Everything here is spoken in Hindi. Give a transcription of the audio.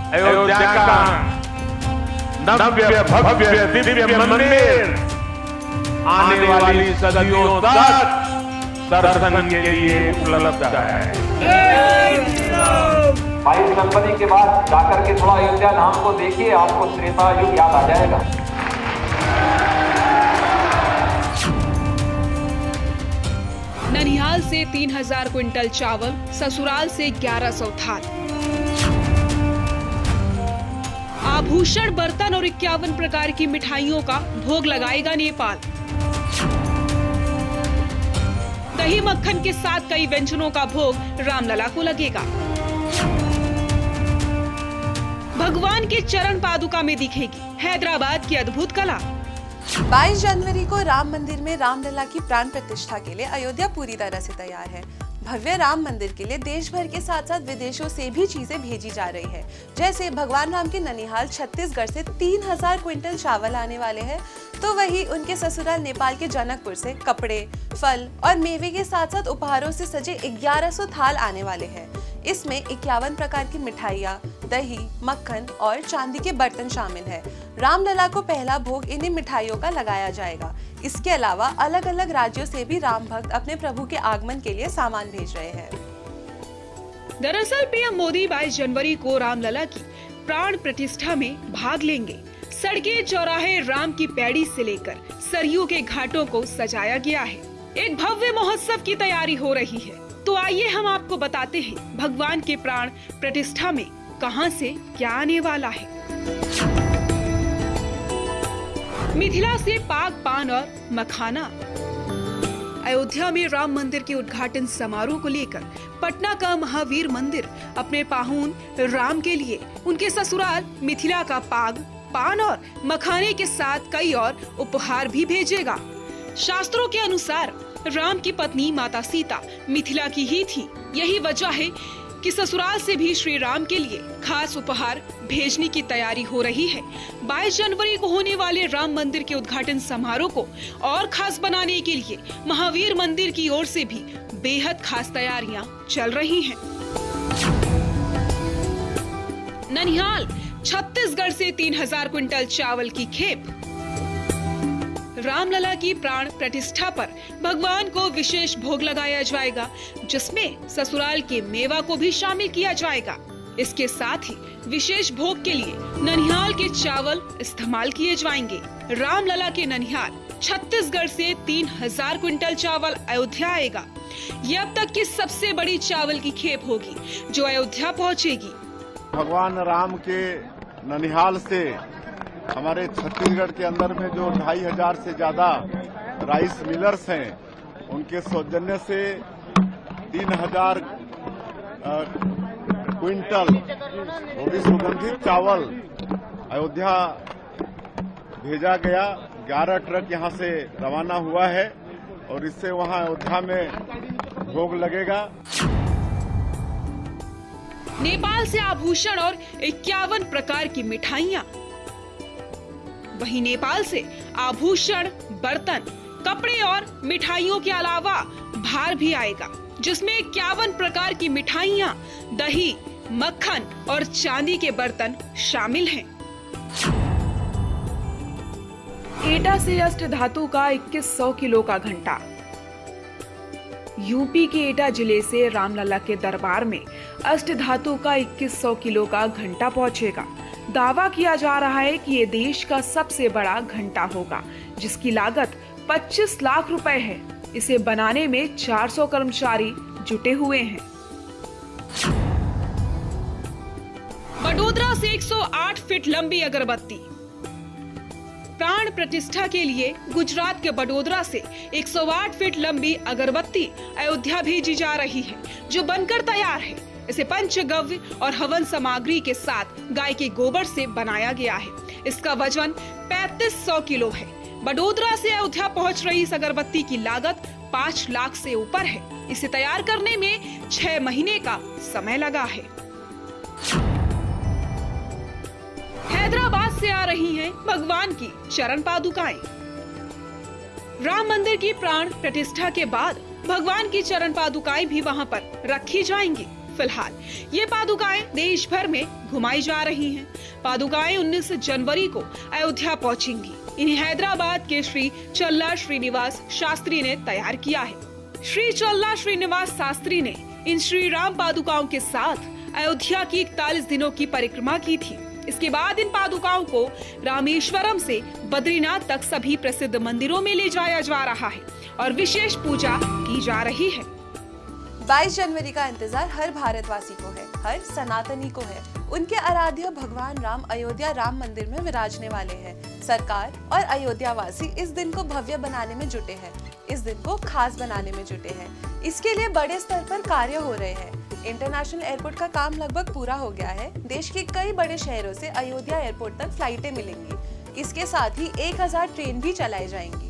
अयोध्या का नव्य भव्य दिव्य मंदिर आने वाली सदियों तक दर्शन के लिए उपलब्ध है। 22 जनवरी के बाद जाकर के थोड़ा अयोध्या धाम को देखिए, आपको त्रेता युग याद आ जाएगा। ननिहाल से 3000 क्विंटल चावल, ससुराल से 1100 थाल, आभूषण, बर्तन और 51 प्रकार की मिठाइयों का भोग लगाएगा नेपाल। दही मक्खन के साथ कई व्यंजनों का भोग रामलला को लगेगा। भगवान के चरण पादुका में दिखेगी हैदराबाद की अद्भुत कला। 22 जनवरी को राम मंदिर में रामलला की प्राण प्रतिष्ठा के लिए अयोध्या पूरी तरह से तैयार है। भव्य राम मंदिर के लिए देश भर के साथ साथ विदेशों से भी चीजें भेजी जा रही है। जैसे भगवान राम के ननिहाल छत्तीसगढ़ से 3000 क्विंटल चावल आने वाले हैं, तो वही उनके ससुराल नेपाल के जनकपुर से कपड़े, फल और मेवे के साथ साथ उपहारों से सजे 1100 थाल आने वाले हैं। इसमें 51 प्रकार की मिठाइयाँ, दही, मक्खन और चांदी के बर्तन शामिल है। रामलला को पहला भोग इन्हीं मिठाइयों का लगाया जाएगा। इसके अलावा अलग अलग राज्यों से भी राम भक्त अपने प्रभु के आगमन के लिए सामान भेज रहे हैं। दरअसल पीएम मोदी 22 जनवरी को रामलला की प्राण प्रतिष्ठा में भाग लेंगे। सड़कें, चौराहे राम की पैड़ी से लेकर सरयू के घाटों को सजाया गया है। एक भव्य महोत्सव की तैयारी हो रही है। तो आइए हम आपको बताते हैं भगवान के प्राण प्रतिष्ठा में कहां से क्या आने वाला है। मिथिला से पाक, पान और मखाना। अयोध्या में राम मंदिर के उद्घाटन समारोह को लेकर पटना का महावीर मंदिर अपने पाहुन राम के लिए उनके ससुराल मिथिला का पाग, पान और मखाने के साथ कई और उपहार भी भेजेगा। शास्त्रों के अनुसार राम की पत्नी माता सीता मिथिला की ही थी। यही वजह है कि ससुराल से भी श्री राम के लिए खास उपहार भेजने की तैयारी हो रही है। 22 जनवरी को होने वाले राम मंदिर के उद्घाटन समारोह को और खास बनाने के लिए महावीर मंदिर की ओर से भी बेहद खास तैयारियां चल रही हैं। ननिहाल छत्तीसगढ़ से 3000 क्विंटल चावल की खेप। रामलला की प्राण प्रतिष्ठा पर भगवान को विशेष भोग लगाया जाएगा, जिसमें ससुराल के मेवा को भी शामिल किया जाएगा। इसके साथ ही विशेष भोग के लिए ननिहाल के चावल इस्तेमाल किए जाएंगे। रामलला के ननिहाल छत्तीसगढ़ से 3000 क्विंटल चावल अयोध्या आएगा। ये अब तक की सबसे बड़ी चावल की खेप होगी जो अयोध्या पहुंचेगी। भगवान राम के ननिहाल से हमारे छत्तीसगढ़ के अंदर में जो 2500 से ज्यादा राइस मिलर्स हैं, उनके सौजन्य से 3000 क्विंटल वो भी सुगंधित चावल अयोध्या भेजा गया। 11 ट्रक यहां से रवाना हुआ है और इससे वहां अयोध्या में भोग लगेगा। नेपाल से आभूषण और 51 प्रकार की मिठाइयाँ। वहीं नेपाल से आभूषण, बर्तन, कपड़े और मिठाइयों के अलावा भार भी आएगा, जिसमें 51 प्रकार की मिठाइयाँ, दही, मक्खन और चांदी के बर्तन शामिल हैं। एटा से अष्ट धातु का 2100 किलो का घंटा। यूपी के एटा जिले से रामलला के दरबार में अष्ट धातु का 2100 किलो का घंटा पहुंचेगा। दावा किया जा रहा है कि ये देश का सबसे बड़ा घंटा होगा, जिसकी लागत 25 लाख रुपए है। इसे बनाने में 400 कर्मचारी जुटे हुए हैं। बडोदरा से 108 फीट लंबी अगरबत्ती। प्राण प्रतिष्ठा के लिए गुजरात के बडोदरा से 108 फीट लंबी अगरबत्ती अयोध्या भेजी जा रही है, जो बनकर तैयार है। इसे पंचगव्य और हवन सामग्री के साथ गाय के गोबर से बनाया गया है। इसका वजन 3500 किलो है। बडोदरा से अयोध्या पहुंच रही इस अगरबत्ती की लागत 5 लाख से ऊपर है। इसे तैयार करने में 6 महीने का समय लगा है। हैदराबाद से आ रही हैं भगवान की चरण पादुकाएं। राम मंदिर की प्राण प्रतिष्ठा के बाद भगवान की चरण पादुकाएं भी वहां पर रखी जाएंगी। फिलहाल ये पादुकाएं देश भर में घुमाई जा रही हैं। पादुकाएं 19 जनवरी को अयोध्या पहुंचेंगी। इन्हें हैदराबाद के श्री चल्ला श्रीनिवास शास्त्री ने तैयार किया है। श्री चल्ला श्रीनिवास शास्त्री ने इन श्री राम पादुकाओं के साथ अयोध्या की 41 दिनों की परिक्रमा की थी। इसके बाद इन पादुकाओं को रामेश्वरम से बद्रीनाथ तक सभी प्रसिद्ध मंदिरों में ले जाया जा रहा है और विशेष पूजा की जा रही है। 22 जनवरी का इंतजार हर भारतवासी को है, हर सनातनी को है। उनके आराध्य भगवान राम अयोध्या राम मंदिर में विराजने वाले हैं। सरकार और अयोध्या वासी इस दिन को भव्य बनाने में जुटे हैं, इस दिन को खास बनाने में जुटे हैं। इसके लिए बड़े स्तर पर कार्य हो रहे हैं। इंटरनेशनल एयरपोर्ट का काम लगभग पूरा हो गया है। देश के कई बड़े शहरों से अयोध्या एयरपोर्ट तक फ्लाइटें मिलेंगी। इसके साथ ही 1000 ट्रेन भी चलाई जाएंगी।